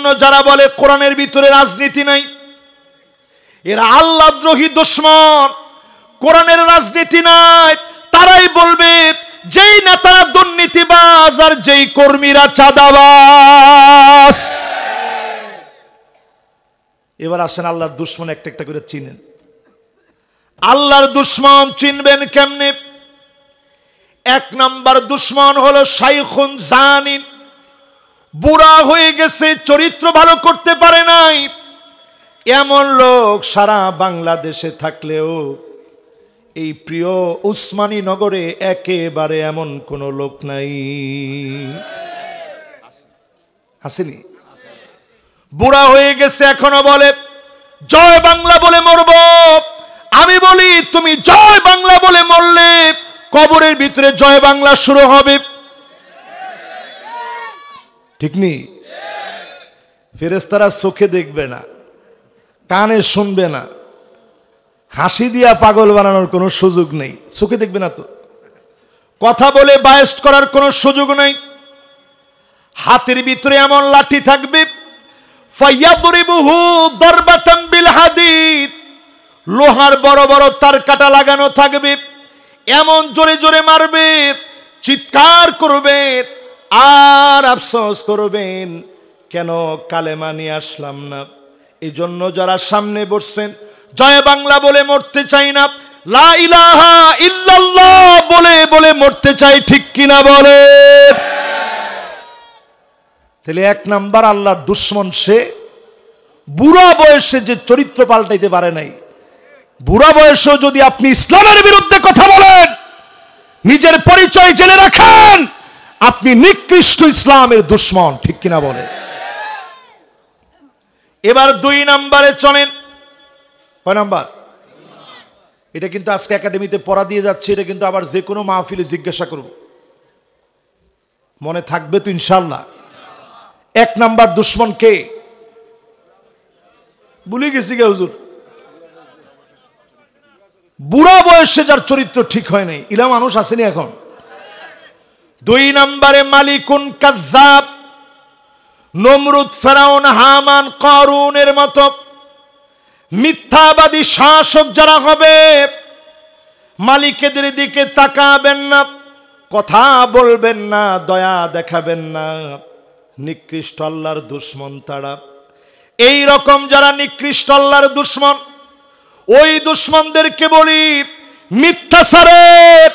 জন্য যারা বলে কোরআনের ভিতরে রাজনীতি নাই, এরা আল্লাহদ্রোহী দুশমন। কোরআনের রাজনীতি নাই, তারাই বলবে যেই নেতারা দুর্নীতিবাজ আর যেই কর্মীরা চাঁদাবাজ। এবার আসেন আল্লাহর দুশমন একটা একটা করে চিনেন। আল্লাহর দুশমন চিনবেন কেমনে? এক নাম্বার দুশমন হলো শাইখুন জানিন, বুড়া হয়ে গেছে, চরিত্র ভালো করতে পারে নাই। এমন লোক সারা বাংলাদেশে থাকলেও এই প্রিয় উসমানী নগরে একেবারে এমন কোন লোক নাই। আসেনি? বুড়া হয়ে গেছে, এখনো বলে জয় বাংলা বলে মরব। আমি বলি তুমি জয় বাংলা বলে মরলে কবরের ভিতরে জয় বাংলা শুরু হবে, ঠিক নেই? ফেরেশতারা চোখে দেখবে না, কানে শুনবে না, হাসি দিয়া পাগল বানানোর কোনো সুযোগ নেই। চোখে দেখবে না তো, কথা বলে বায়েস্ট করার কোনো সুযোগ নেই। হাতের ভিতরে এমন লাঠি থাকবে, ফায়াদরিবুহু দরবাতান বিল হাদিদ, লোহার বড় বড় তার কাটা লাগানো থাকবে, এমন জোরে জোরে মারবে, চিৎকার করবেন আর আফসোস করবেন কেন কালেমা নিয়ে আসলাম না। এই জন্য যারা সামনে বসছেন জয় বাংলা বলে মরতে চাই না, লা ইলাহা ইল্লাল্লাহ বলে বলে মরতে চাই, ঠিক কিনা বলে? তাহলে এক নাম্বার আল্লাহর দুশমন সে, বুড়া বয়সে যে চরিত্র পাল্টাইতে পারে নাই। বুড়া বয়সেও যদি আপনি ইসলামের বিরুদ্ধে কথা বলেন, নিজের পরিচয় জেনে রাখেন, আপনি নিকৃষ্ট ইসলামের দুশমন, ঠিক কিনা বলে? এবার দুই নাম্বারে চলেন। কয় নাম্বার? এটা কিন্তু আজকে একাডেমিতে পড়া দিয়ে যাচ্ছে, এটা কিন্তু আবার যে কোনো মাহফিলে জিজ্ঞাসা করব, মনে থাকবে তো ইনশাআল্লাহ। এক নাম্বার দুশমন কে? ভুলে গেছি গে হুজুর। বুড়া বয়সে যার চরিত্র ঠিক হয় নাই, ইলা মানুষ আসেনি এখন। দুই নাম্বারে মালিকুন কাযযাব, নমরুদ, ফেরাউন, হামান, কারুনের মতো মিথ্যাবাদী শাসক যারা হবে, মালিকদের দিকে তাকাবেন না, কথা বলবেন না, দয়া দেখাবেন না, নিকৃষ্ট আল্লাহর দুশমন তারা। এই রকম যারা নিকৃষ্ট আল্লাহর দুশমন, ওই দুশমনদেরকে বলি মিথ্যাচারের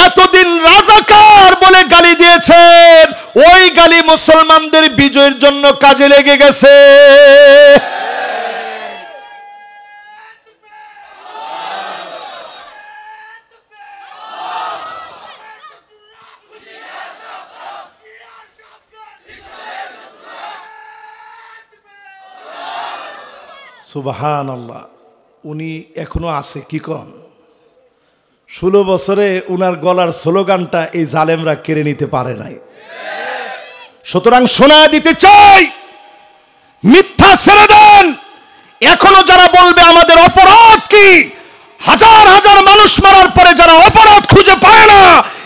এতদিন রাজাকার বলে গালি দিয়েছেন, ওই গালি মুসলমানদের বিজয়ের জন্য কাজে লেগে গেছে। সুবহানাল্লাহ। উনি এখনো আছে কি কন? 16 বছরে উনার গলার স্লোগানটা এই জালেমরা কেড়ে নিতে পারে নাই। সুতরাং শোনা দিতে চাই, মিথ্যা ছেড়ে দেন। এখনো যারা বলবে আমাদের অপরাধ কি, হাজার হাজার মানুষ মারার পরে যারা অপরাধ খুঁজে পায় না,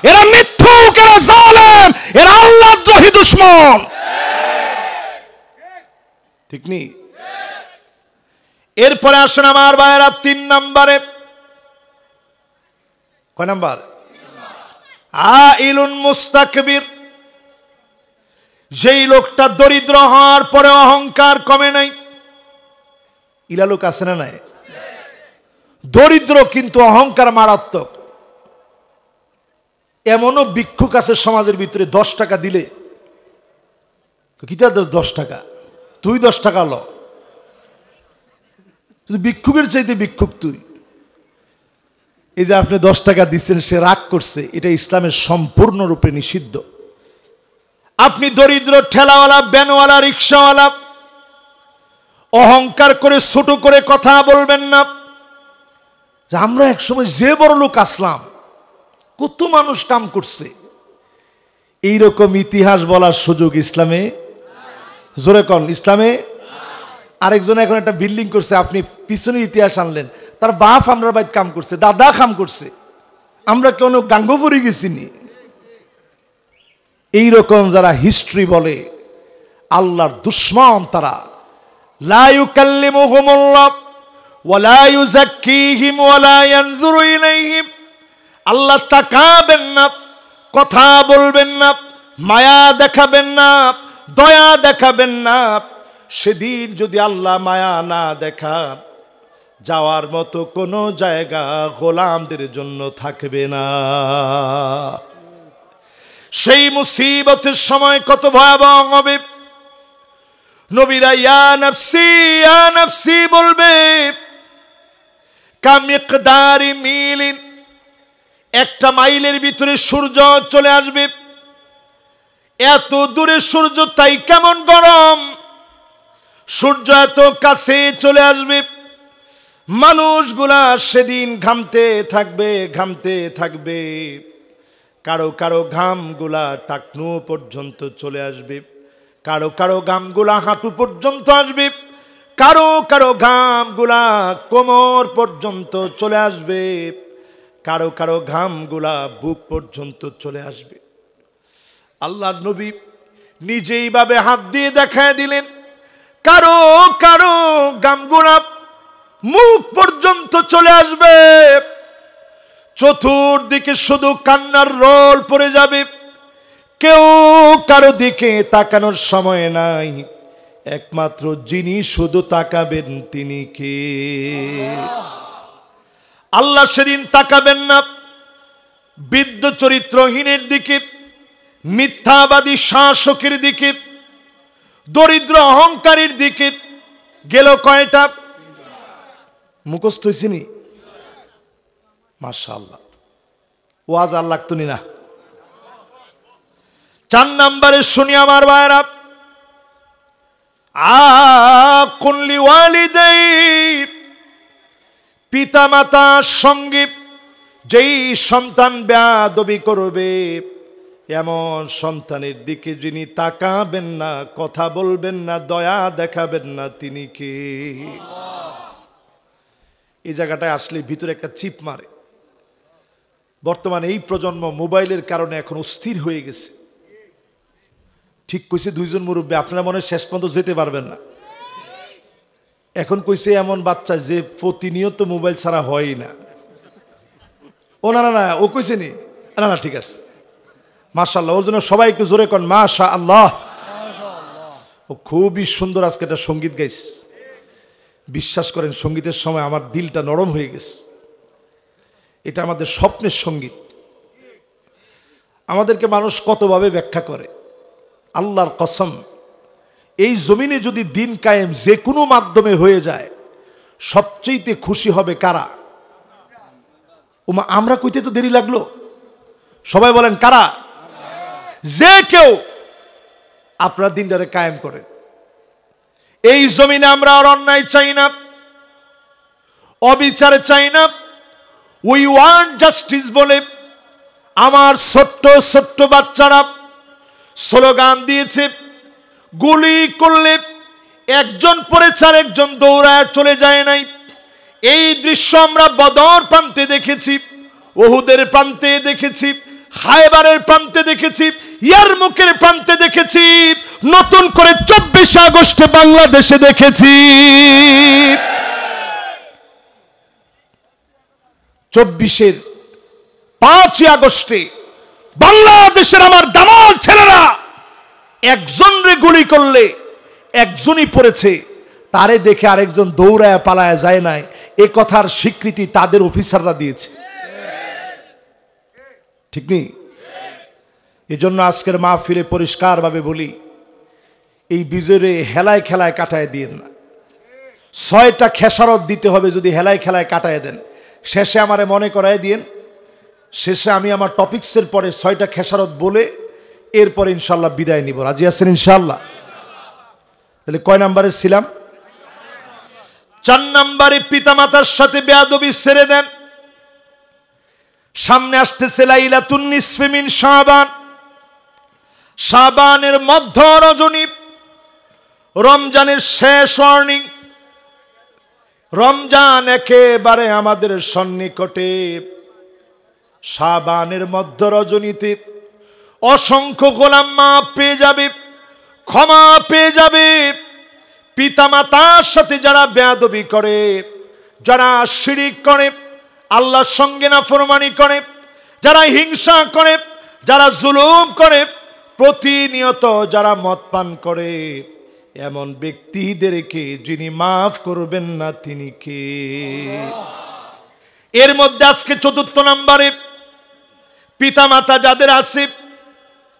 এরা মিথ্যুক, এরা জালেম, এরা আল্লাহদ্রোহী দুশমন, ঠিক নি? এরপরে আসেন আমার ভাইয়েরা 3 নম্বরে। কয় নাম্বার? আইলুন মুস্তাকবির, যেই লোকটা দরিদ্র হওয়ার পরে অহংকার কমে নাই। ইলা লোক আছে না নাই? দরিদ্র কিন্তু অহংকার মারাত্মক। এমনও ভিক্ষুক আছে সমাজের ভিতরে, 10 টাকা দিলে কিটা 10 টাকা, তুই 10 টাকা ল, ভিক্ষুকের চাইতে ভিক্ষুক তুই। এই যে আপনি 10 টাকা দিচ্ছেন, সে রাগ করছে, এটা ইসলামের সম্পূর্ণরূপে নিষিদ্ধ। আপনি দরিদ্র ঠেলাওয়ালা, ব্যানওয়ালা, রিক্সাওয়ালা, অহংকার করে ছোট করে কথা বলবেন না যে আমরা একসময় যে বড় লোক আসলাম, কত মানুষ কাম করছে। এইরকম ইতিহাস বলার সুযোগ ইসলামে, জোরে কন, ইসলামে। আরেকজন এখন একটা বিল্ডিং করছে, আপনি পিছনে ইতিহাস আনলেন, তার বাপ আমরা বাইক কাম করছে, দাদা কাম করছে, আমরা কেন গাঙ্গপুরি গেছিনি। এইরকম যারা হিস্ট্রি বলে, আল্লাহর দুশমন তারা। লা ইউকাল্লিমুহুমুল্লাহ ওয়া লা ইউযাক্কিহিম ওয়া লা ইয়ানযুরু ইলাইহিম। আল্লাহ তাকাবেন না, কথা বলবেন না, মায়া দেখাবেন না, দয়া দেখাবেন না। সেদিন যদি আল্লাহ মায়া না দেখান, যাওয়ার মতো কোনো জায়গা গোলামদের জন্য থাকবে না। সেই মুসিবতের সময় কত ভয়াবহ হবে। নবীরা ইয়া নাফসি বলবে, কামিকদারি মিলিন, একটা মাইলের ভিতরে সূর্য চলে আসবে। এত দূরে সূর্য, তাই কেমন গরম। সূর্য এত কাছে চলে আসবে, মানুষগুলা সেদিন ঘামতে থাকবে। কারো কারো ঘামগুলা টাকনু পর্যন্ত চলে আসবে, কারো কারো ঘামগুলা হাঁটু পর্যন্ত আসবে, কারো কারো ঘামগুলা কোমর পর্যন্ত চলে আসবে, কারো কারো ঘামগুলা বুক পর্যন্ত চলে আসবে। আল্লাহর নবী নিজেই ভাবে হাত দিয়ে দেখায় দিলেন, কারো কারো ঘামগুলা মুখ পর্যন্ত চলে আসবে। চতুর্দিকে শুধু কান্নার রোল পড়ে যাবে, কেউ কারো দিকে তাকানোর সময় নাই। একমাত্র যিনি শুধু তাকাবেন তিনি কে? আল্লাহ সেদিন তাকাবেন না বৃদ্ধ চরিত্রহীনের দিকে, মিথ্যাবাদী শাসকের দিকে, দরিদ্র অহংকারীর দিকে। গেল কয়টা? মুখস্থ হয়েছে নি? মাশাআল্লাহ, ওয়াজ আর লাগতো না। 4 নম্বরে শুনি আমার ভাইরা, আকুন লিওয়ালিদাই, পিতা মাতার সঙ্গে যেই সন্তান বেয়াদবি করবে, এমন সন্তানের দিকে যিনি তাকাবেন না, কথা বলবেন না, দয়া দেখাবেন না, তিনি কে? এই জায়গাটায় আসলে ভিতরে একটা চিপ মারে। বর্তমানে এই প্রজন্ম মোবাইলের কারণে এখন অস্থির হয়ে গেছে। ঠিক কইছে 2 জন মুরব্বী, আপনারা মনে শেষ পর্যন্ত যেতে পারবেন না। এখন কইছে এমন বাচ্চা যে প্রতিনিয়ত মোবাইল ছাড়া হয় না। ও না না না, ও কইছে নি? না না, ঠিক আছে, মাশাআল্লাহ। ওর জন্য সবাই একটু জোরে কন মাশাআল্লাহ। ও খুবই সুন্দর আজকে একটা সঙ্গীত গাইছে। বিশ্বাস করেন, সঙ্গীতের সময় আমার দিলটা নরম হয়ে গেছে। এটা আমাদের স্বপ্নের সঙ্গীত। আমাদেরকে মানুষ কতভাবে ব্যাখ্যা করে, আল্লাহর কসম, এই জমিনে যদি দিন কায়েম যে কোনো মাধ্যমে হয়ে যায়, সবচেয়ে খুশি হবে কারা? আমরা কইতে তো দেরি লাগলো। সবাই বলেন কারা? যে কেউ আপনার দিনটারে কায়েম করেন। এই জমিনে আমরা আর অন্যায় চাই না, অবিচার চাই না। উই ওয়ান্ট জাস্টিস বলে আমার ছোট্ট ছোট্ট বাচ্চারা স্লোগান দিয়েছে। গুলি করলে একজন পড়েছে আর একজন দৌড়ায় চলে যায় নাই। এই দৃশ্য আমরা বদর প্রান্তে দেখেছি, ওহুদের প্রান্তে দেখেছি, খায়বারের প্রান্তে দেখেছি, ইয়ারমুকের প্রান্তে দেখেছি, নতুন করে 24 আগস্টে বাংলাদেশে দেখেছি। 24-এর 5 আগস্টে বাংলাদেশের আমার দামাল ছেলেরা একজনরে গুলি করলে একজনই পড়েছে, তারে দেখে আরেকজন দৌড়ায় পালায় যায় নাই। এ কথার স্বীকৃতি তাদের অফিসাররা দিয়েছে, ঠিক নেই? এজন্য আজকের মাহফিলে পরিষ্কারভাবে বলি, এই বিজয়ে হেলায় খেলায় কাটায় দিয়েন না। 6টা খেসারত দিতে হবে। যদি হেলায় খেলায় কাটায় দেন, শেষে আমারে মনে করায় দিয়েন। শেষে আমি আমার টপিক্সের পরে 6টা খেসারত বলে এরপরে ইনশাল্লাহ বিদায় নিব। রাজি আছেন ইনশাল্লাহ? তাহলে কয় নাম্বারে ছিলাম? 4 নম্বরে পিতামাতার সাথে বেয়াদবি ছেড়ে দেন। সামনে আসতেছে লাইলাতুন নিসফি মিন শাবান, শাবানের মধ্য রজনী, রমজানের শেষ ওয়ার্নিং। রমজান একেবারে আমাদের সন্নিকটে। শাবানের মধ্য রজনীতে অসংখ্য গোলাম মাফ পেয়ে যাবে, ক্ষমা পেয়ে যাবে। পিতামাতার সাথে যারা বেয়াদবি করে, যারা শিরিক করে, আল্লাহর সঙ্গে নাফরমানি করে, যারা হিংসা করে, যারা জুলুম করে, প্রতিনিয়ত যারা মদ পান করে, এমন ব্যক্তিদেরকে যিনি মাফ করবেন না তিনি কে? এর মধ্যে আজকে ৪র্থ নম্বরে পিতামাতা যাদের আছে,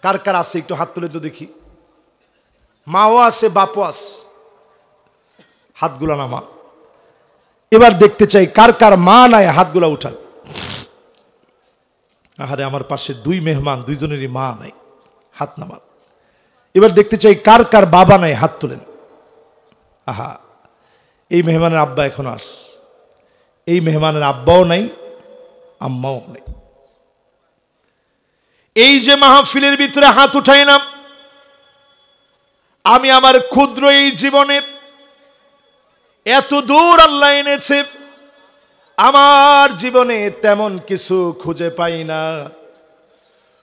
কার কার আছে একটু হাত তুলে তো দেখি। মাও আছে, বাপও আছে, হাতগুলা নামা। এবার দেখতে চাই কার কার মা নাই, হাতগুলা উঠান। আহারে আমার পাশে 2 মেহমান, 2জনেরই মা নাই, হাত নামান। এবার দেখতে চাই কার কার বাবা নাই, হাত তোলেন। আহা, এই মেহমানের আব্বা এখনো আস, এই মেহমানের আব্বাও নাই, আম্মাও নেই। এই যে মাহফিলের ভিতরে হাত উঠাই না, আমি আমার ক্ষুদ্র এই জীবনে এত দূর আল্লাহ এনেছে, আমার জীবনে তেমন কিছু খুঁজে পাই না।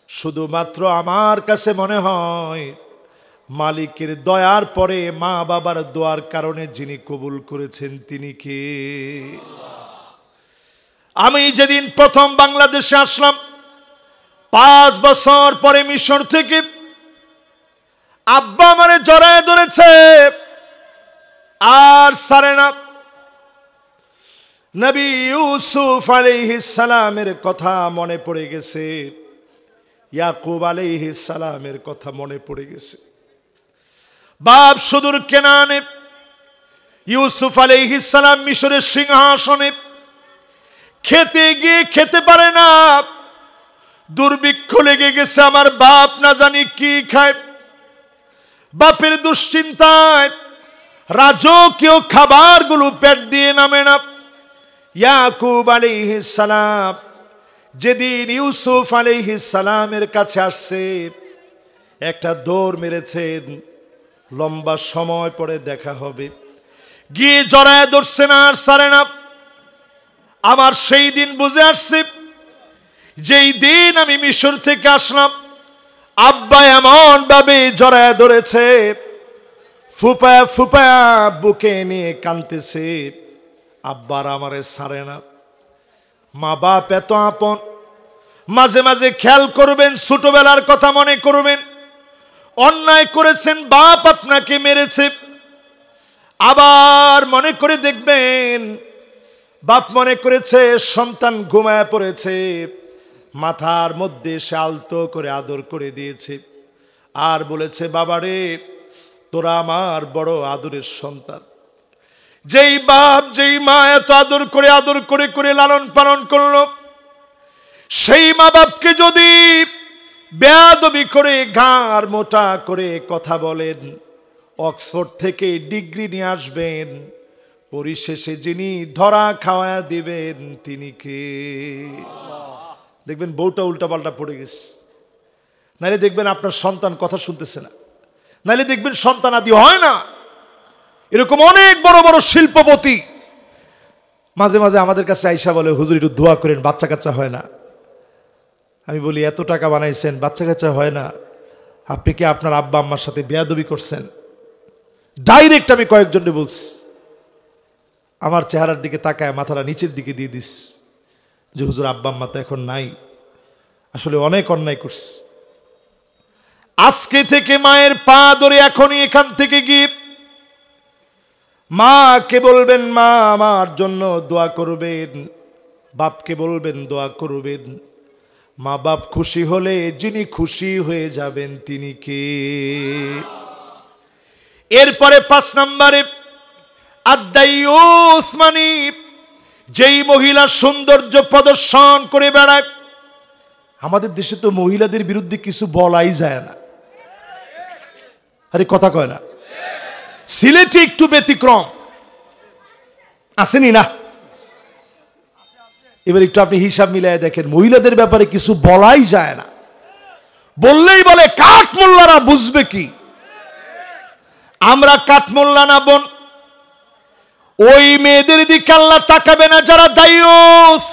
শুধুমাত্র আমার কাছে মনে হয় মালিকের দয়ার পরে মা বাবার দোয়ার কারণে যিনি কবুল করেছেন তিনি কে? আমি যেদিন প্রথম বাংলাদেশে আসলাম, 5 বছর পরে মিশর থেকে আব্বা আমারে জড়ায় ধরেছে আর ছাড়ে না। নবী ইউসুফ আলাইহিস সালামের কথা মনে পড়ে গেছে, ইয়াকুব আলাইহিস সালামের কথা মনে পড়ে গেছে। বাপ সুদূর কেনানে, ইউসুফ আলাইহিস সালাম মিশরের সিংহাসনে, খেতে গিয়ে খেতে পারে না, দুর্ভিক্ষ লেগে গেছে, আমার বাপ না জানি কি খায়। বাপের দুশ্চিন্তায় রাজকীয় খাবারগুলো পেট দিয়ে নামে না। ইয়াকুব আলাইহিস সালাম যেদিন ইউসুফ আলাইহিস সালামের কাছে আসছে, একটা দৌড় মেরেছেন, লম্বা সময় পরে দেখা হবে, গিয়ে জড়ায় ধরছে না আর ছাড়ে না। আমার সেই দিন বুঝে আসছে, যেই দিন আমি মিশর থেকে আসলাম, আব্বা এমন ভাবে জড়ায় ধরেছে, ফুপায়া ফুপায়া বুকে নিয়ে কাঁদতেছে, আব্বার আমারে ছাড়ে না। মা বাপ এত আপন, মাঝে মাঝে খেয়াল করবেন, ছোটবেলার কথা মনে করবেন, অন্যায় করেছেন, বাপ আপনাকে মেরেছে, আবার মনে করে দেখবেন বাপ মনে করেছে সন্তান ঘুমায় পড়েছে, মাথার মধ্যে সে আলতো করে আদর করে দিয়েছে আর বলেছে, বাবারে তোরা আমার বড় আদরের সন্তান। যেই বাপ যেই মা এত আদর করে করে লালন পালন করলো, সেই মা বাপকে যদি বেয়াদবি করে ঘাড় মোটা করে কথা বলেন, অক্সফোর্ড থেকে ডিগ্রি নিয়ে আসবেন, পরিশেষে যিনি ধরা খাওয়া দিবেন তিনি কে? দেখবেন বউটা উল্টাপাল্টা পড়ে গেছে, নাইলে দেখবেন আপনার সন্তান কথা শুনতেছে না, নাইলে দেখবেন সন্তান আদি হয় না। এরকম অনেক বড় বড় শিল্পপতি মাঝে মাঝে আমাদের কাছে আইসা বলে, হুজুর একটু দোয়া করেন, বাচ্চা কাচ্চা হয় না। আমি বলি, এত টাকা বানাইছেন, বাচ্চা কাচ্চা হয় না, আপনি কি আপনার আব্বা আম্মার সাথে বেয়াদবি করছেন? ডাইরেক্ট আমি কয়েকজনকে বলছি, আমার চেহারার দিকে তাকায় মাথাটা নিচের দিকে দিয়ে দিস যে হুজুর আব্বা আম্মা তো এখন নাই, আসলে অনেক অন্যায় করছি। আজকে থেকে মায়ের পা ধরে এখনই এখান থেকে গিয়ে মাকে বলবেন, মা আমার জন্য দোয়া করবেন, বাপকে বলবেন দোয়া করবেন। মা বাপ খুশি হলে যিনি খুশি হয়ে যাবেন তিনি কে? এরপরে 5 নম্বরে আদ-দাইয়ুস মানে যেই মহিলা সৌন্দর্য প্রদর্শন করে বেড়ায়। আমাদের দেশে তো মহিলাদের বিরুদ্ধে কিছু বলাই যায় না, আরে কথা কয় না। সিলেটে একটু ব্যতিক্রম, আসেনি না? এবার একটু আপনি হিসাব মিলাই দেখেন, মহিলাদের ব্যাপারে কিছু বলাই যায় না, বললেই বলে কাঠমোল্লারা বুঝবে কি। আমরা কাঠমোল্লা না বোন, ওই মেয়েদের দিকে আল্লাহ তাকাবে না যারা দায়ুস।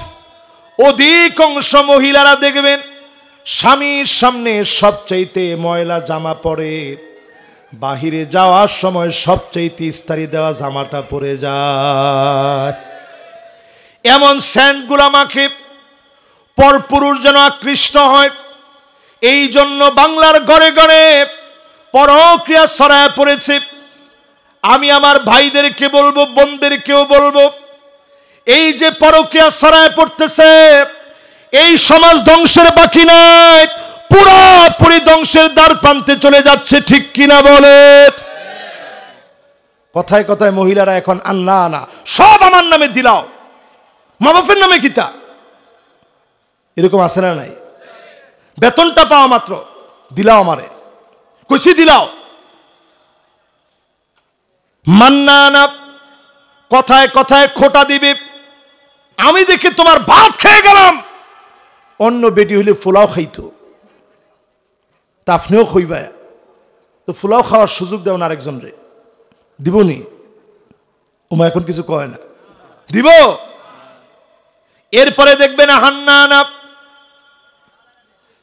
অধিকাংশ মহিলারা দেখবেন স্বামীর সামনে সবচাইতে ময়লা জামা পরে, বাহিরে যাওয়ার সময় সবচেয়ে ইস্তারি দেওয়া জামাটা পরে যায়। এমন সেন্টগুলা মাখে পরপুরুষ যেন আকৃষ্ট হয়। এই জন্য বাংলার ঘরে ঘরে পরক্রিয়া ছড়ায় পড়েছে। আমি আমার ভাইদেরকে বলবো, বোনদেরকেও বলবো, এই যে পরক্রিয়া ছড়ায় পড়তেছে, এই সমাজ ধ্বংসের বাকি নাই, পুরোপুরি ধ্বংসের দ্বার প্রান্তে চলে যাচ্ছে। ঠিক কিনা বলে? কথায় কথায় মহিলারা এখন আল্লাহ আনা সব আমার নামে দিলাও, মা বাপের নামে কিতা, এরকম আছে না নাই? বেতনটা পাওয়া মাত্র দিলাও আমারে, কইছি দিলাও। মান্না না, কথায় কথায় খোটা দিবে। আমি দেখি তোমার ভাত খেয়ে গেলাম, অন্য বেটি হইলে ফুলাও খাইতো, তা আপনিও খইবা, তো ফুলাও খাওয়ার সুযোগ দেও না আরেকজন রে, দিবনি? ওমা এখন কিছু কয় না, দিব। এরপরে দেখবে না হান্নানা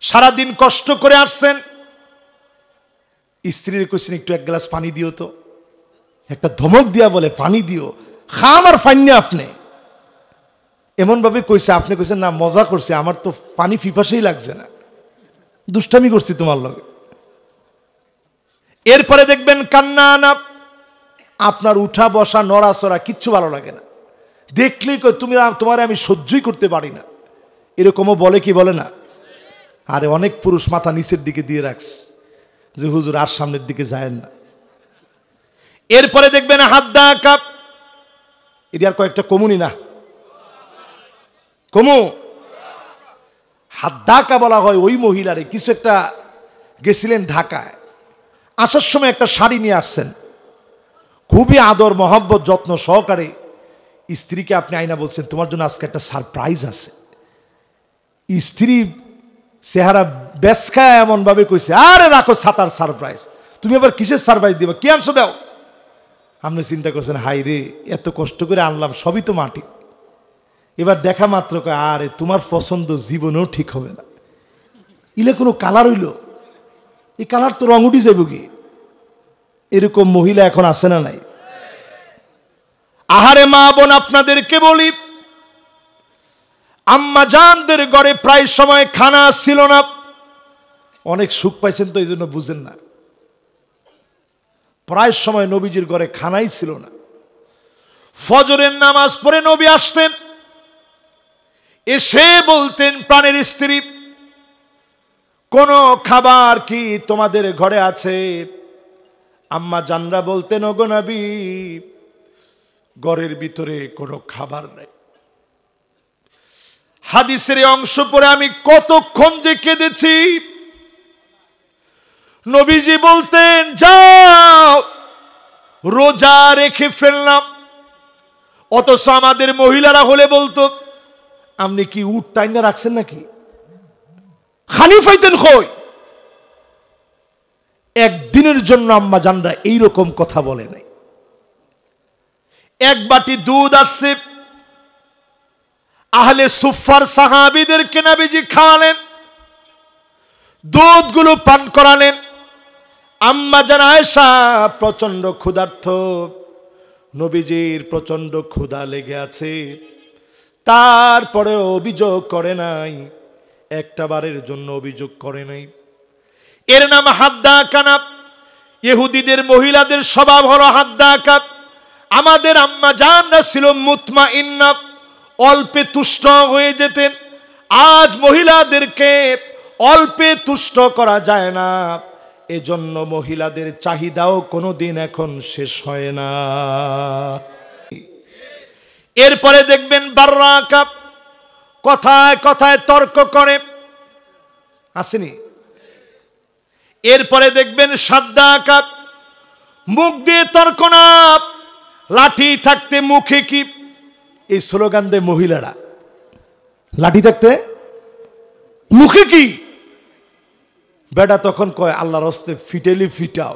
সারাদিন কষ্ট করে আসছেন, স্ত্রীর কইছেন একটু এক গ্লাস পানি দিও, তো একটা ধমক দিয়া বলে পানি দিও, খাম আর ফাইন্নে আপনি এমন ভাবে কইছে, আপনি কইছেন না মজা করছে, আমার তো পানি ফিফাসেই লাগছে না, দুষ্টামি করছি তোমার লগে। এরপরে দেখবেন কান্না না, আপনার উঠা বসা নড়াচড়া কিচ্ছু ভালো লাগে না, দেখলেই কই তুমি, তোমার আমি সহ্যই করতে পারি না, এরকমও বলে কি বলে না? আরে অনেক পুরুষ মাথা নিচের দিকে দিয়ে রাখছে যে হুজুর আর সামনের দিকে যায় না। এরপরে দেখবেন হাত দাকা, এটি আর কয়েকটা কমুনি না, কমু হাত দাকা বলা হয় ওই মহিলারে। কিছু একটা গেছিলেন ঢাকায়, আসার সময় একটা শাড়ি নিয়ে আসছেন, খুবই আদর মহব্বত যত্ন সহকারে স্ত্রীকে আপনি আইনা বলছেন তোমার জন্য আজকে একটা সারপ্রাইজ আছে। স্ত্রী চেহারা বেসখায় এমন ভাবে কইছে, আরে রাখো ছাতার সারপ্রাইজ, তুমি আবার কিসের সারপ্রাইজ দিবা, কি আনছো দাও। আপনি চিন্তা করছেন হাই রে, এত কষ্ট করে আনলাম সবই তো মাটি, এবার দেখা মাত্র কয় আরে তোমার পছন্দ জীবনেও ঠিক হবে না, ইলে কোনো কালার হইল, এই কালার তো রং উঠি যাইব কি। এরকম মহিলা এখন আছে না নাই? আহারে মা বোন, আপনাদেরকে বলি, আম্মা জানদের ঘরে প্রায় সময় খানা ছিল না। অনেক সুখ পাইছেন তো এই জন্য বুঝেন না, প্রায় সময় নবীজির ঘরে খানাই ছিল না। ফজরের নামাজ পড়ে নবী আসতেন, এসে বলতেন প্রাণের স্ত্রী কোন খাবার কি তোমাদের ঘরে আছে? আম্মা জানরা বলতেন ওগো নবী ঘরের ভিতরে কোনো খাবার নেই। হাদিসের অংশ পড়ে আমি কতক্ষণ যে কেঁদেছি। নবীজি বলতেন যাও রোজা রেখে ফেললাম, অথচ আমাদের মহিলারা হলে বলতো আপনি কি উট টাইনা রাখছেন নাকি, খানি ফাইতেন কই। একদিনের জন্য আম্মা জানরা এইরকম কথা বলে নাই। এক বাটি দুধ আসছে, আহলে সুফার সাহাবীদেরকে নবীজি খাওয়ালেন, দুধগুলো পান করালেন। আম্মা জান আয়েশা প্রচন্ড ক্ষুধার্ত, নবীজির প্রচন্ড ক্ষুধা লেগে আছে, তারপরে অভিযোগ করে নাই, একটা বারের জন্য অভিযোগ করে নাই। এর নাম হাদ্দাকানা। ইহুদিদের মহিলাদের স্বভাব হলো হাদ্দাকা। আমাদের আম্মা জানরা ছিল মুতমাইন্না, অল্পে তুষ্ট হয়ে যেতেন। আজ মহিলাদেরকে অল্পে তুষ্ট করা যায় না, এজন্য মহিলাদের চাহিদাও কোনোদিন এখন শেষ হয় না। এরপরে দেখবেন বাররাকা, কথায় কথায় তর্ক করে, আসেনি? এরপরে দেখবেন সাদ্দাকা, মুখ দিয়ে তর্ক না, লাঠি থাকতে মুখে কি, এই স্লোগান দেয় মহিলারা, লাঠি থাকতে মুখে কি। বেটা তখন কয় আল্লাহর হস্তে ফিটেলি ফিটাও,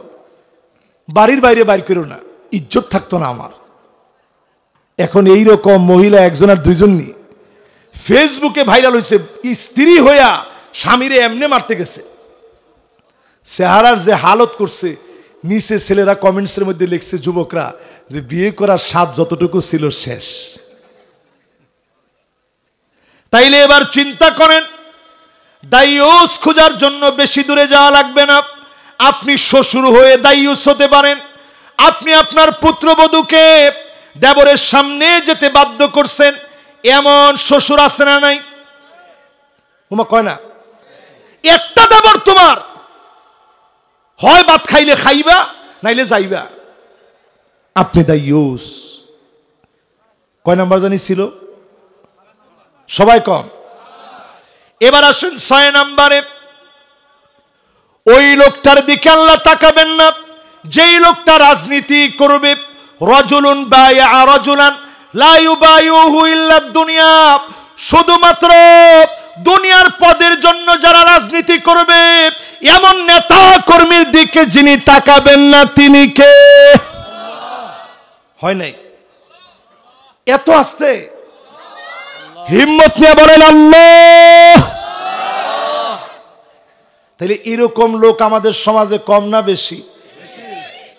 বাড়ির বাইরে বাইর করো না, ইজ্জত থাকতো না আমার। এখন এইরকম মহিলা একজন আর দুইজন নি, ফেসবুকে ভাইরাল হয়েছে, স্ত্রী হইয়া স্বামীরে এমনে মারতে গেছে, চেহারার যে হালত করছে, নিচে ছেলেরা কমেন্টসের মধ্যে লিখছে, যুবকরা, যে বিয়ে করার স্বাদ যতটুকু ছিল শেষ। তাইলে এবার চিন্তা করেন, দাইয়ুস খোঁজার জন্য বেশি দূরে যাওয়া লাগবে না। আপনি শ্বশুর হয়ে দাইয়ুস হতে পারেন। আপনি আপনার পুত্রবধূকে দেবরের সামনে যেতে বাধ্য করছেন, এমন শ্বশুর আছে না নাই? তোমার কয় না, একটা দেবর তোমার, হয় ভাত খাইলে খাইবা নাইলে যাইবা, আপনি দাইয়ুস। কয় নাম্বার জানি ছিল? সবাই কম। এবার আসুন 6 নম্বরে। ওই লোকটার দিকে আল্লাহ তাকাবেন না যেই লোকটা রাজনীতি করবে। রাজুলুন বায়া রাজুলান লা ইউবাইউহু ইল্লা দুনিয়া, শুধুমাত্র দুনিয়ার পদের জন্য যারা রাজনীতি করবে, এমন নেতা কর্মীর দিকে যিনি তাকাবেন না তিনি কে? হয় নাই? এত আস্তে হিম্মত নিয়ে বলেন আল্লাহ। তাহলে এরকম লোক আমাদের সমাজে কম না বেশি?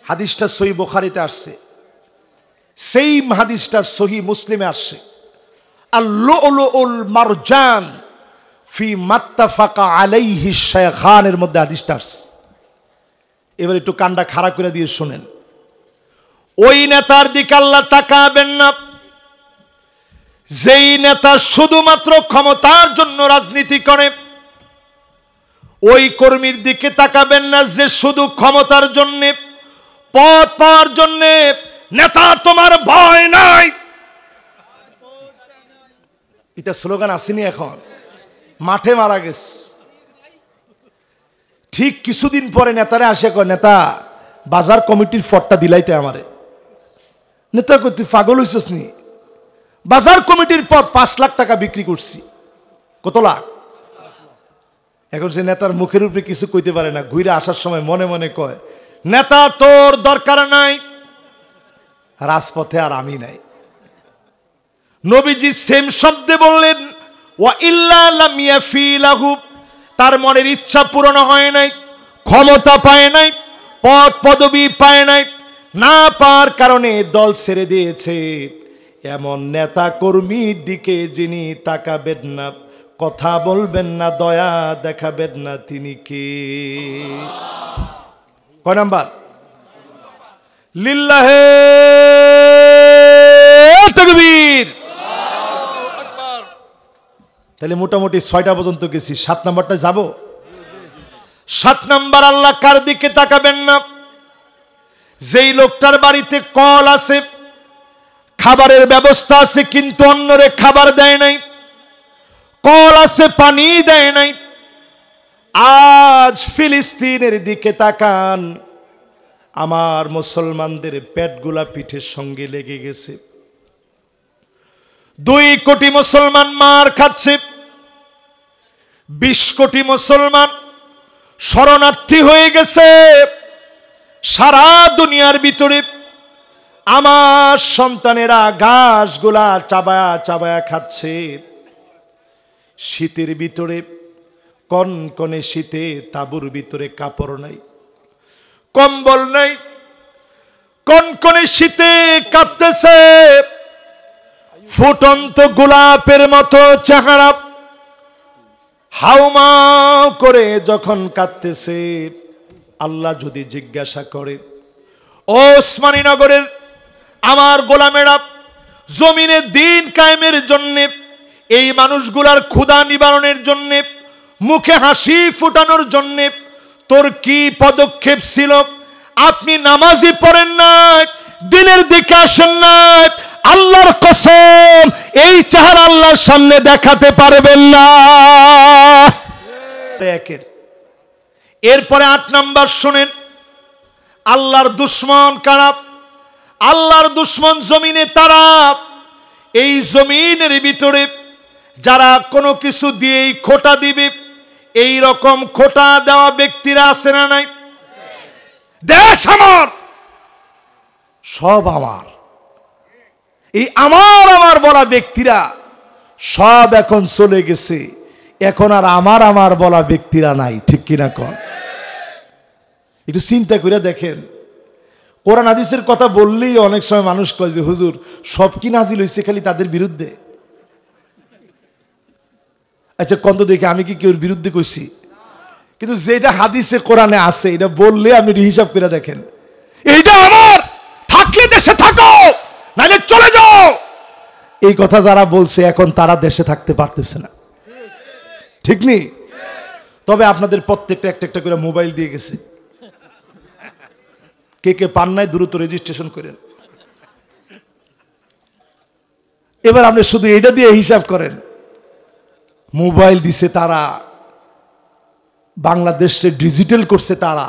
হাদিসটা সহিহ বুখারীতে আসছে, সেই হাদিসটা সহিহ মুসলিমে আসছে। আল-লুলুল মারজান ফি মাত্তাফাকা আলাইহি শাইখানের মধ্যে হাদিসটা আসছে। এবার একটু কানটা খাড়া করে দিয়ে শুনেন। ওই নেতার দিকে আল্লাহ তাকাবেন না যেই নেতা শুধুমাত্র ক্ষমতার জন্য রাজনীতি করে। ওই কর্মীর দিকে তাকাবেন না যে শুধু ক্ষমতার জন্য, পদ পাওয়ার জন্য। নেতা তোমার ভয় নাই, এটা স্লোগান আসেনি এখন, মাঠে মারা গেছে। ঠিক কিছুদিন পরে নেতারা আসে কয়, নেতা বাজার কমিটির ফটটা দিলাইতে আমারে। নেতা কই, তুই পাগল হইছস নি? বাজার কমিটির পদ 5 লাখ টাকা বিক্রি করছি। কত লাখ? এখন সে নেতার মুখের উপরে কিছু কইতে পারে না, ঘুরে আসার সময় মনে মনে কয়, নেতা তোর দরকার নাই, রাজপথে আর আমি নাই। নবীজি সেম শব্দে বললেন, ওয়া ইল্লা লাম ইয়াফি লাহু, তার মনের ইচ্ছা পূরণ হয় নাই, ক্ষমতা পায় নাই, পদ পদবি পায় নাই, না পাওয়ার কারণে দল ছেড়ে দিয়েছে। এমন নেতা কর্মীর দিকে যিনি তাকাবেন না, কথা বলবেন না, দয়া দেখাবেন না, তিনি কে? কয় নাম্বার? লিল্লাহে তাকবীর। তাহলে মোটামুটি 6টা পর্যন্ত গেছি, 7 নাম্বারটা যাব। 7 নাম্বার, আল্লাহ কার দিকে তাকাবেন না? যেই লোকটার বাড়িতে কল আছে, খাবারের ব্যবস্থা আছে, কিন্তু অন্যরে খাবার দেয় নাই। কল আছে, পানি দেয় নাই। আজ ফিলিস্তিনের দিকে তাকান, আমার মুসলমানদের পেটগুলা পিঠের সঙ্গে লেগে গেছে। 2 কোটি মুসলমান মার খাচ্ছে, 20 কোটি মুসলমান শরণার্থী হয়ে গেছে। সারা দুনিয়ার ভিতরে আমার সন্তানেরা ঘাসগুলা চাবায়া চাবায়া খাচ্ছে। শীতের ভিতরে, কনকনে শীতে তাঁবুর ভিতরে কাপড় নাই, কম্বল নাই, কনকনে শীতে কাঁপতেছে। ফুটন্ত গোলাপের মতো চেহারা, হাউমাউ করে যখন কাঁদতেছে, আল্লাহ যদি জিজ্ঞাসা করে, ওসমানীনগরের আমার গোলামেরা জমিনে দিন কায়েমের জন্য, এই মানুষগুলার ক্ষুধা নিবারণের জন্য, মুখে হাসি ফুটানোর জন্য তোর কি পদক্ষেপ ছিল? আপনি নামাজি পড়েন নাই, দিনের দিকে আসেন নাই, আল্লাহর কসম এই চেহারা আল্লাহর সামনে দেখাতে পারবেন না। এরপরে 8 নাম্বার শুনেন, আল্লাহর দুশ্মন কারা? আল্লাহর দুশ্মন জমিনে তারা, এই জমিনের ভিতরে যারা কোনো কিছু দিয়েই খোটা দিবে, এই রকম খোটা দেওয়া ব্যক্তিরা আছে না নাই? দেশ আমার, সব আমার, এই আমার আমার বলা ব্যক্তিরা সব এখন চলে গেছে। এখন আর আমার আমার বলা ব্যক্তিরা নাই, ঠিক কিনা কন? একটু চিন্তা করে দেখেন। কোরআন হাদিসের কথা বললেই অনেক সময় মানুষ কয় যে হুজুর সব কি নাজিল হয়েছে খালি তাদের বিরুদ্ধে? আচ্ছা কত দেখে আমি কি কেউ বিরুদ্ধে কইছি? কিন্তু যেটা হাদিসে কোরআনে আছে এটা বললে আপনি হিসাব করে দেখেন, এইটা আমার, থাকলে দেশে থাকো নাহলে চলে যাও, এই কথা যারা বলছে এখন তারা দেশে থাকতে পারতেছে না, ঠিক নেই? তবে আপনাদের প্রত্যেকটা একটা একটা করে মোবাইল দিয়ে গেছে, কে কে পান নাই দ্রুত রেজিস্ট্রেশন করেন। এবার আপনি শুধু এটা দিয়ে হিসাব করেন, মোবাইল দিছে তারা, বাংলাদেশে ডিজিটাল করছে তারা,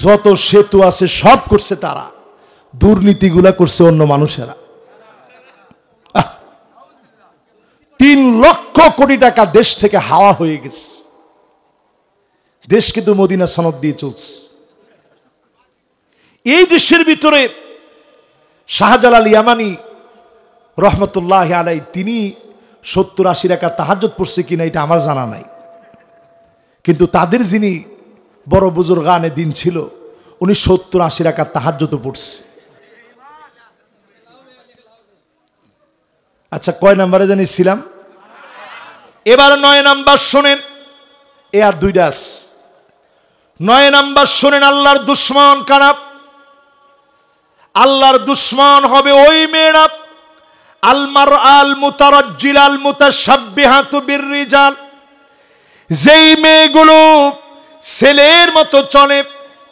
যত সেতু আছে সব করছে তারা, দুর্নীতিগুলা করছে অন্য মানুষেরা। 3 লক্ষ কোটি টাকা দেশ থেকে হাওয়া হয়ে গেছে। দেশ কিন্তু মদিনা সনদ দিয়ে চলছে। এই দেশের ভিতরে শাহজালাল ইয়ামানি রহমতুল্লাহ আলাই তিনি 70-80 রাকাত তাহাজ্জুদ পড়ছে কিনা এটা আমার জানা নাই, কিন্তু তাদের যিনি বড় বুজুর্গানে দিন ছিল উনি 70-80 রাকাত তাহাজ্জুদ পড়ছে। আচ্ছা কয় নাম্বারে জানিয়েছিলাম? এবার 9 নাম্বার শোনেন, এ আর 2টা আছে। 9 নাম্বার শোনেন, আল্লাহর দুশ্মন কারা? আল্লাহর দুশ্মন হবে ওই মেয়েরা আল মারআল মুতারাজ্জিল আল মুতাশাব্বিহাতু বিররিজাল, যেই মেয়েগুলো ছেলের মতো চলে,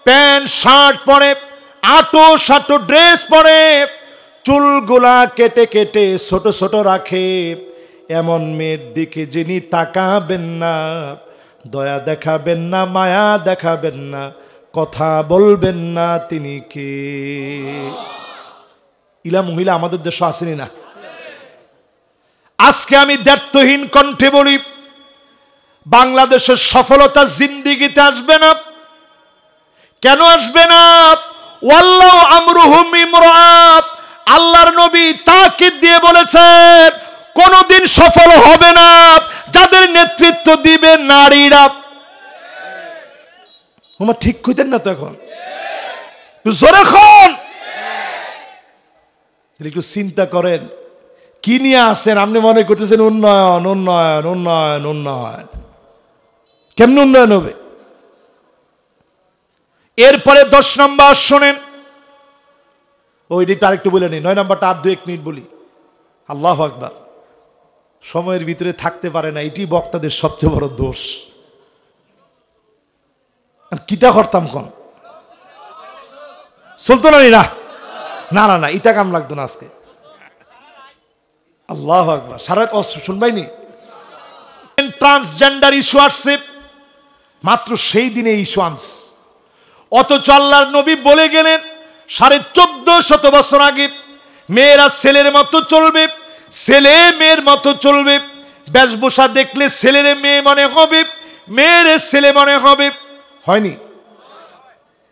প্যান্ট শার্ট পরে, আটো সাটো ড্রেস পরে, চুলগুলা কেটে কেটে ছোট ছোট রাখে, এমন মেয়ের দিকে যিনি তাকাবেন না, দয়া দেখাবেন না, মায়া দেখাবেন না, কথা বলবেন না, তিনি কে? ইলা মহিলা আমাদের দেশে আসেনি না? আজকে আমি দ্ব্যর্থহীন কণ্ঠে বলি, বাংলাদেশের সফলতা জিন্দিগিতে আসবে না। কেন আসবে না? ওয়াল্লাহু আমরুহুম ইমরাআত, আল্লাহর নবী তাকিদ দিয়ে বলেছেন কোনদিন সফল হবে না যাদের নেতৃত্ব দিবে নারীরা। ওমা ঠিক কইতেন না তো এখন? জোরে খন একটু চিন্তা করেন, কি নিয়ে আসেন? আপনি মনে করতেছেন উন্নয়ন উন্নয়ন উন্নয়ন উন্নয়ন, কেমন উন্নয়ন হবে? এরপরে 10 নম্বর শোনেন, ওই দিকটা আরেকটু বলে নেই, 9 নম্বরটা আর 2-1 মিনিট বলি। আল্লাহু আকবার, সময়ের ভিতরে থাকতে পারে না, এটি বক্তাদের সবচেয়ে বড় দোষ। কিতা করতাম কোন চলতো না? না না না, ইটা কাম লাগতো না আজকে। আল্লাহু আকবার, সারা শুনবাইনি? ট্রান্সজেন্ডার ইস্যু আসছে, মাত্র সেই দিনে ইস্যু আনছে, অথচ আল্লাহর নবী বলে গেলেন 1450 বছর আগে মেয়েরা ছেলের মতো চলবে, ছেলে মেয়ের মতো চলবে, বেশভূষা দেখলে ছেলের মেয়ে মনে হবে, মেয়ের ছেলে মনে হবে। হয়নি?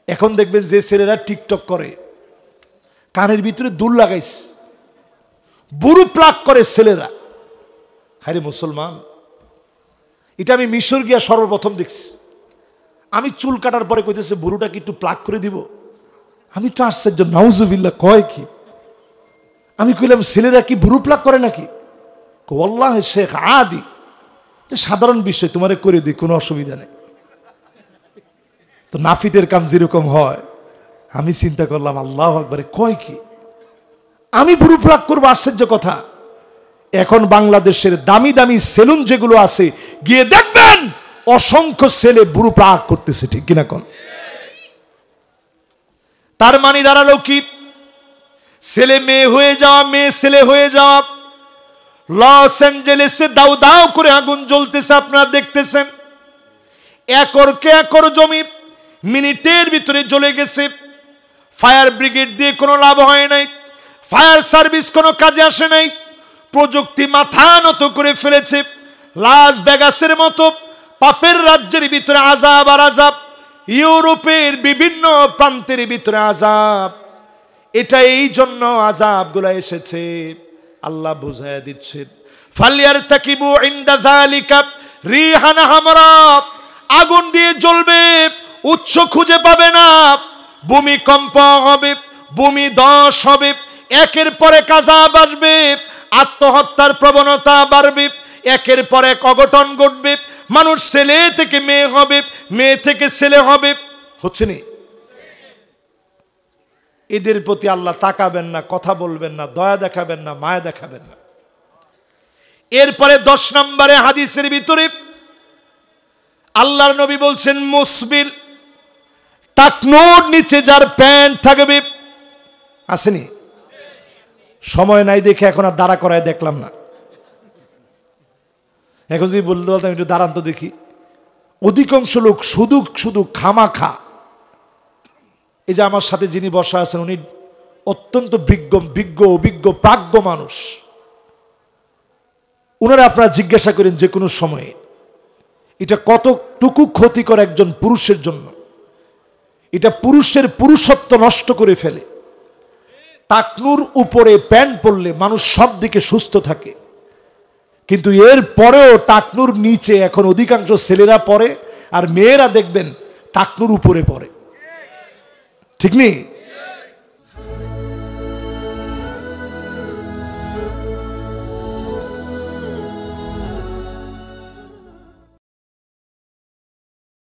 এখন দেখবেন যে ছেলেরা টিকটক করে, কানের ভিতরে দুল লাগাইছে, বুড়ো প্লাক করে ছেলেরা। হায়রে মুসলমান, এটা আমি মিশর গিয়া সর্বপ্রথম দেখছি। আমি চুল কাটার পরে কইতেছে বুড়োটাকে একটু প্লাক করে দিব। আমি তো আশ্চর্য, নাউজুবিল্লাহ, কয় কি? আমি কইলাম ছেলেরা কি বুড়ো প্লাক করে নাকি? ওয়াল্লাহি শেখ আদি, সাধারণ বিষয়, তোমারে করে দিই, কোনো অসুবিধা নেই। তো নাফিদের কাম যেরকম হয়, আমি চিন্তা করলাম আল্লাহু আকবার, কয় কি? আমি বুড়ো প্লাক করবো? আশ্চর্য কথা। এখন বাংলাদেশের দামি দামি সেলুন যেগুলো আছে, গিয়ে দেখবেন অসংখ্য ছেলে বুড়ো প্লাক করতেছে, ঠিক কিনা কোন? তার মানে দাঁড়ালো কি? ছেলে মেয়ে হয়ে যাওয়া, মেয়ে ছেলে হয়ে যাওয়া। লস অ্যাঞ্জেলেসে দাউ দাউ করে আগুন জ্বলতেছে, আপনারা দেখতেছেন। একরকে একর জমি মিনিটের ভিতরে জ্বলে গেছে। ফায়ার ব্রিগেড দিয়ে কোনো লাভ হয় নাই, ফায়ার সার্ভিস কোনো কাজে আসে নাই। প্রযুক্তি মাথা নত করে ফেলেছে। লাস ভেগাসের মতো পাপের রাজ্যের ভিতরে আযাব আর আযাব, ইউরোপের বিভিন্ন প্রান্তের ভিতরে আযাব। এটা এই জন্য আযাবগুলো এসেছে, আল্লাহ বুঝাইয়া দিচ্ছেন। ফালিয়ারতাকিবু ইনদা যালিকা রিহান হামরা, আগুন দিয়ে জ্বলবে, উৎস খুঁজে পাবে না, ভূমিকম্প হবে, ভূমি ধস হবে, একের পর এক আযাব আসবে, আত্মহত্যার প্রবণতা বাড়বে, একের পর এক অঘটন ঘটবে, মানুষ ছেলে থেকে মেয়ে হবে, মেয়ে থেকে ছেলে হবে। হচ্ছে না? এদের প্রতি আল্লাহ তাকাবেন না, কথা বলবেন না, দয়া দেখাবেন না, মায়া দেখাবেন না। এরপরে 10 নম্বরে হাদিসের ভিতরে আল্লাহর নবী বলছেন মুসবিল, টাকনোর নিচে যার প্যান্ট থাকবে। আসেনি? সময় নাই দেখে এখন আর দাঁড়া করায় দেখলাম না। এখন যদি বলতে বলতাম একটু দাঁড়ান তো দেখি। অধিকাংশ লোক শুধু শুধু খামাখা। এই যে আমার সাথে যিনি বসা আছেন উনি অত্যন্ত অভিজ্ঞ প্রাজ্ঞ মানুষ। ওনারা আপনারা জিজ্ঞাসা করেন যে কোনো সময়ে এটা কতটুকু ক্ষতিকর একজন পুরুষের জন্য। এটা পুরুষের পুরুষত্ব নষ্ট করে ফেলে। টাকনুর উপরে প্যান্ট পরলে মানুষ সব দিকে সুস্থ থাকে, কিন্তু এর পরেও টাকনুর নিচে এখন অধিকাংশ ছেলেরা পরে আর মেয়েরা দেখবেন টাকনুর উপরে পরে। ঠিক নেই?